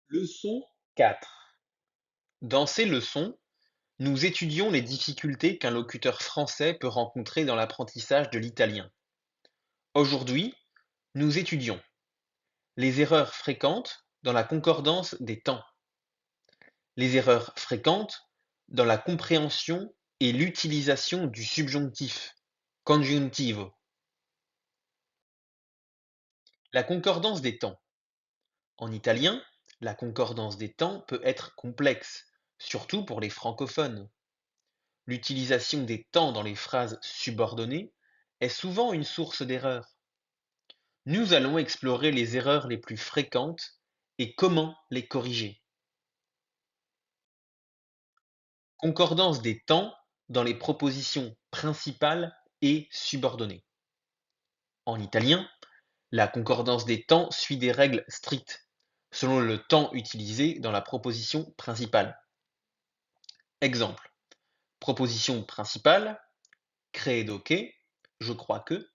Leçon 4. Dans ces leçons, nous étudions les difficultés qu'un locuteur français peut rencontrer dans l'apprentissage de l'italien. Aujourd'hui, nous étudions les erreurs fréquentes dans la concordance des temps, les erreurs fréquentes dans la compréhension et l'utilisation du subjonctif, congiuntivo, la concordance des temps. En italien, la concordance des temps peut être complexe, surtout pour les francophones. L'utilisation des temps dans les phrases subordonnées est souvent une source d'erreur. Nous allons explorer les erreurs les plus fréquentes et comment les corriger. Concordance des temps dans les propositions principales et subordonnées. En italien, la concordance des temps suit des règles strictes, selon le temps utilisé dans la proposition principale. Exemple. Proposition principale, credo che, je crois que.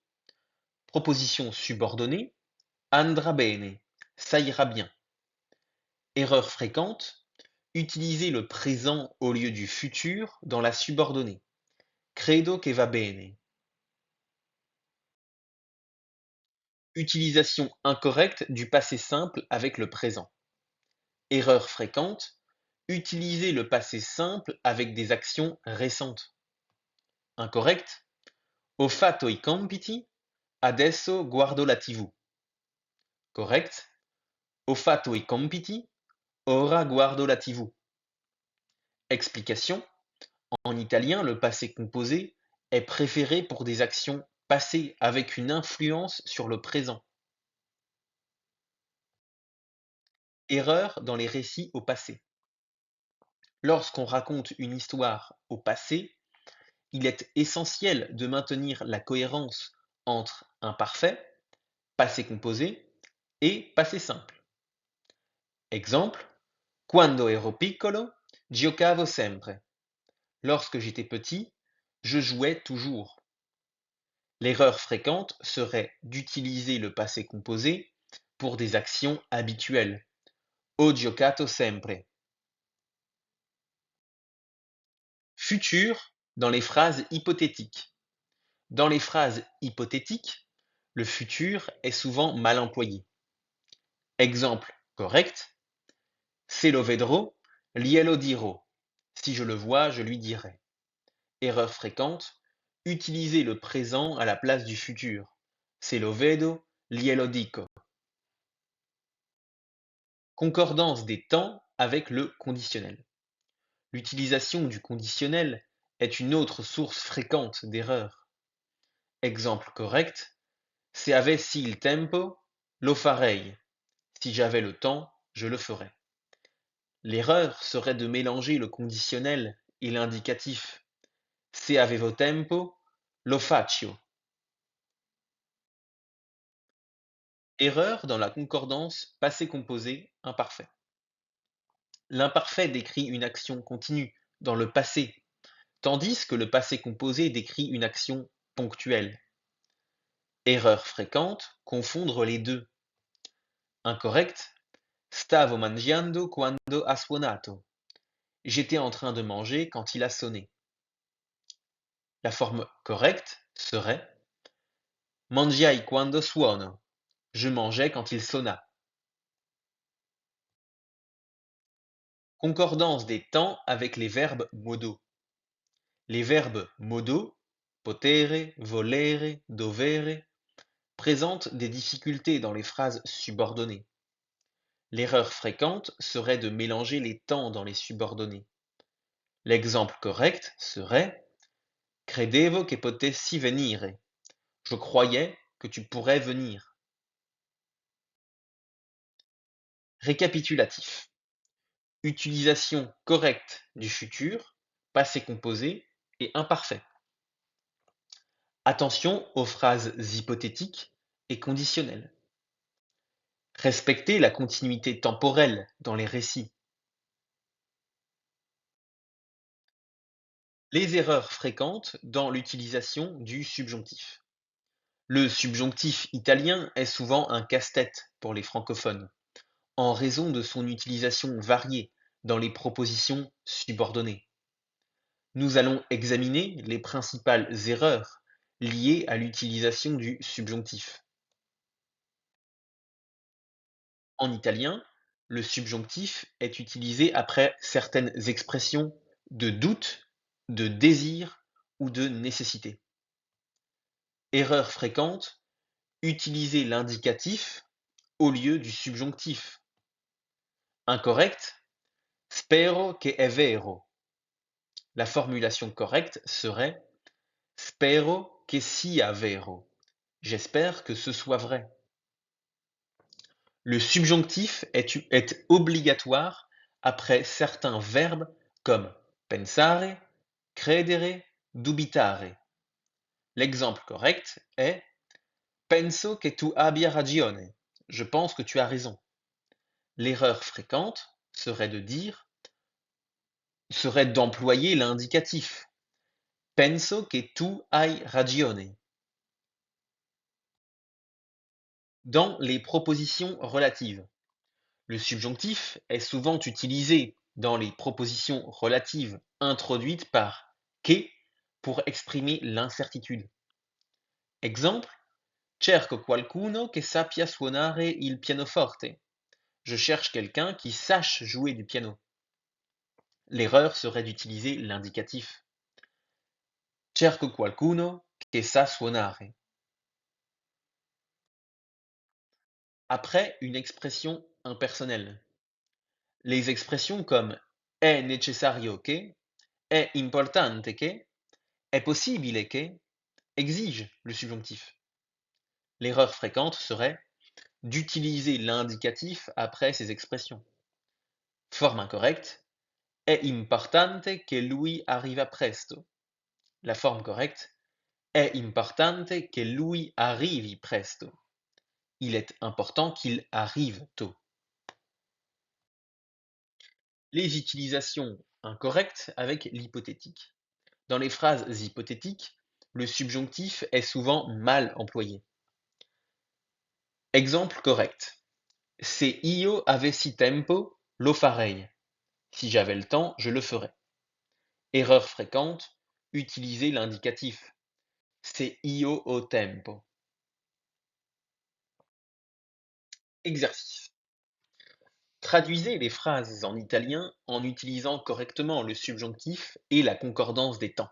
Proposition subordonnée, andrà bene, ça ira bien. Erreur fréquente, utiliser le présent au lieu du futur dans la subordonnée. Credo che va bene. Utilisation incorrecte du passé simple avec le présent. Erreur fréquente, utiliser le passé simple avec des actions récentes. Incorrect. Ho fatto i compiti, adesso guardo la TV. Correct. Ho fatto i compiti, ora guardo la TV. Explication. En italien, le passé composé est préféré pour des actions passées avec une influence sur le présent. Erreur dans les récits au passé. Lorsqu'on raconte une histoire au passé, il est essentiel de maintenir la cohérence entre imparfait, passé composé et passé simple. Exemple, quando ero piccolo, giocavo sempre. Lorsque j'étais petit, je jouais toujours. L'erreur fréquente serait d'utiliser le passé composé pour des actions habituelles. Ho giocato sempre. Futur dans les phrases hypothétiques. Dans les phrases hypothétiques, le futur est souvent mal employé. Exemple correct. Se lo vedrò, glielo dirò. Si je le vois, je lui dirai. Erreur fréquente, utiliser le présent à la place du futur. Se lo vedo, glielo dico. Concordance des temps avec le conditionnel. L'utilisation du conditionnel est une autre source fréquente d'erreurs. Exemple correct. Se avessi il tempo, lo farei. Si j'avais le temps, je le ferais. L'erreur serait de mélanger le conditionnel et l'indicatif. Se avevo tempo, lo faccio. Erreur dans la concordance passé composé imparfait. L'imparfait décrit une action continue dans le passé, tandis que le passé composé décrit une action ponctuelle. Erreur fréquente, confondre les deux. Incorrect. Stavo mangiando quando ha suonato. J'étais en train de manger quand il a sonné. La forme correcte serait mangiai quando suono. Je mangeais quand il sonna. Concordance des temps avec les verbes modaux. Les verbes modaux, potere, volere, dovere, présentent des difficultés dans les phrases subordonnées. L'erreur fréquente serait de mélanger les temps dans les subordonnés. L'exemple correct serait credevo che potessi venire. Je croyais que tu pourrais venir. Récapitulatif. Utilisation correcte du futur, passé composé et imparfait. Attention aux phrases hypothétiques et conditionnelles. Respecter la continuité temporelle dans les récits. Les erreurs fréquentes dans l'utilisation du subjonctif. Le subjonctif italien est souvent un casse-tête pour les francophones. en raison de son utilisation variée dans les propositions subordonnées. Nous allons examiner les principales erreurs liées à l'utilisation du subjonctif. En italien, le subjonctif est utilisé après certaines expressions de doute, de désir ou de nécessité. Erreur fréquente, utiliser l'indicatif au lieu du subjonctif. Incorrect, spero che è vero. La formulation correcte serait spero che sia vero. J'espère que ce soit vrai. Le subjonctif est obligatoire après certains verbes comme pensare, credere, dubitare. L'exemple correct est penso che tu abbia ragione. Je pense que tu as raison. L'erreur fréquente serait d'employer l'indicatif. Penso che tu hai ragione. Dans les propositions relatives, le subjonctif est souvent utilisé dans les propositions relatives introduites par che pour exprimer l'incertitude. Exemple, cerco qualcuno che sappia suonare il pianoforte. Je cherche quelqu'un qui sache jouer du piano. L'erreur serait d'utiliser l'indicatif. Cerco qualcuno che sa suonare. Après une expression impersonnelle, les expressions comme è necessario che, è importante che, è possibile che exigent le subjonctif. L'erreur fréquente serait d'utiliser l'indicatif après ces expressions. Forme incorrecte, è importante che lui arriva presto. La forme correcte, è importante che lui arrivi presto. Il est important qu'il arrive tôt. Les utilisations incorrectes avec l'hypothétique. Dans les phrases hypothétiques, le subjonctif est souvent mal employé. Exemple correct. Se io avessi tempo, lo farei. Si j'avais le temps, je le ferais. Erreur fréquente, utiliser l'indicatif. Se io ho tempo. Exercice. Traduisez les phrases en italien en utilisant correctement le subjonctif et la concordance des temps.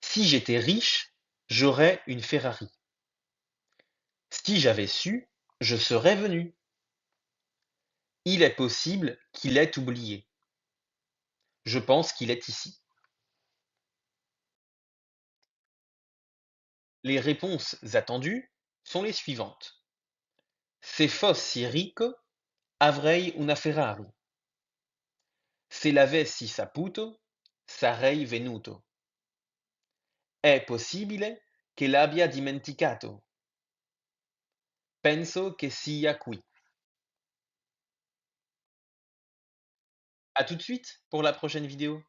Si j'étais riche, j'aurais une Ferrari. Si j'avais su, je serais venu. Il est possible qu'il ait oublié. Je pense qu'il est ici. Les réponses attendues sont les suivantes. Se fossi ricco, avrei una Ferrari. Se l'avessi saputo, sarei venuto. È possibile che l'abbia dimenticato. Penso che sia qui. À tout de suite pour la prochaine vidéo.